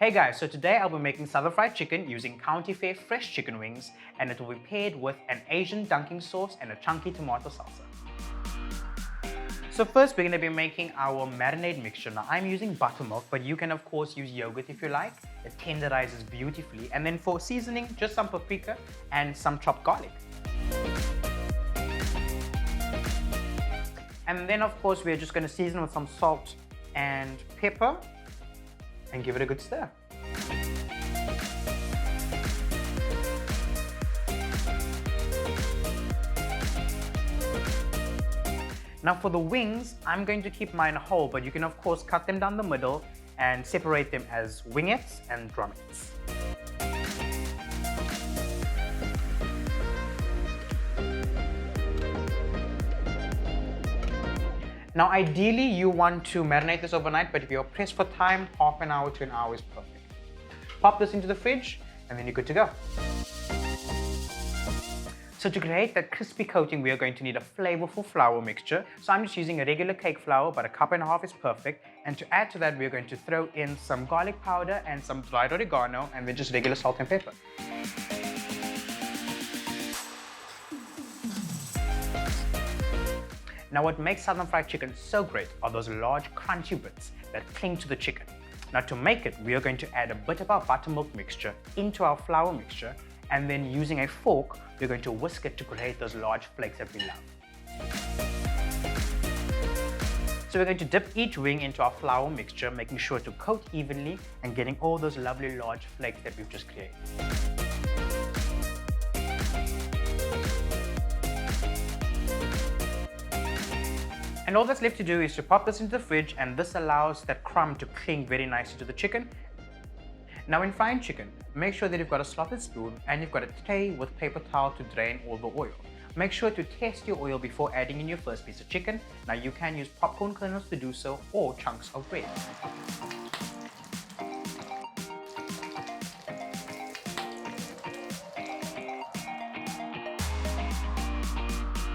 Hey guys, so today I'll be making southern fried chicken using County Fair fresh chicken wings, and it will be paired with an Asian dunking sauce and a chunky tomato salsa. So first we're going to be making our marinade mixture. Now I'm using buttermilk, but you can of course use yogurt if you like. It tenderizes beautifully. And then for seasoning, just some paprika and some chopped garlic. And then of course we're just going to season with some salt and pepper and give it a good stir. Now for the wings, I'm going to keep mine whole, but you can of course cut them down the middle and separate them as wingettes and drumettes. Now ideally you want to marinate this overnight, but if you're pressed for time, half an hour to an hour is perfect. Pop this into the fridge and then you're good to go. So to create that crispy coating, we are going to need a flavorful flour mixture. So I'm just using a regular cake flour, but 1.5 cups is perfect. And to add to that, we're going to throw in some garlic powder and some dried oregano, and then just regular salt and pepper. Now what makes southern fried chicken so great are those large crunchy bits that cling to the chicken. Now to make it, we are going to add a bit of our buttermilk mixture into our flour mixture, and then using a fork, we're going to whisk it to create those large flakes that we love. So we're going to dip each wing into our flour mixture, making sure to coat evenly and getting all those lovely large flakes that we've just created. And all that's left to do is to pop this into the fridge, and this allows that crumb to cling very nicely to the chicken. Now in frying chicken, make sure that you've got a slotted spoon and you've got a tray with paper towel to drain all the oil. Make sure to test your oil before adding in your first piece of chicken. Now you can use popcorn kernels to do so, or chunks of bread.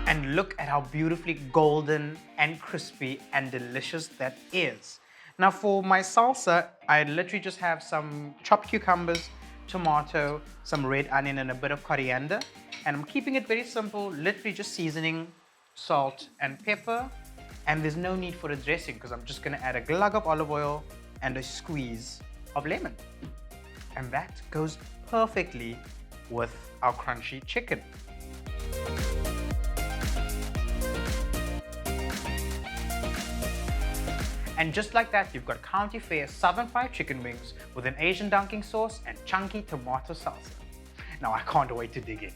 And look at how beautifully golden and crispy and delicious that is. Now for my salsa, I literally just have some chopped cucumbers, tomato, some red onion and a bit of coriander. And I'm keeping it very simple, literally just seasoning, salt and pepper. And there's no need for a dressing because I'm just gonna add a glug of olive oil and a squeeze of lemon. And that goes perfectly with our crunchy chicken. And just like that, you've got County Fair southern fried chicken wings with an Asian dunking sauce and chunky tomato salsa. Now I can't wait to dig in.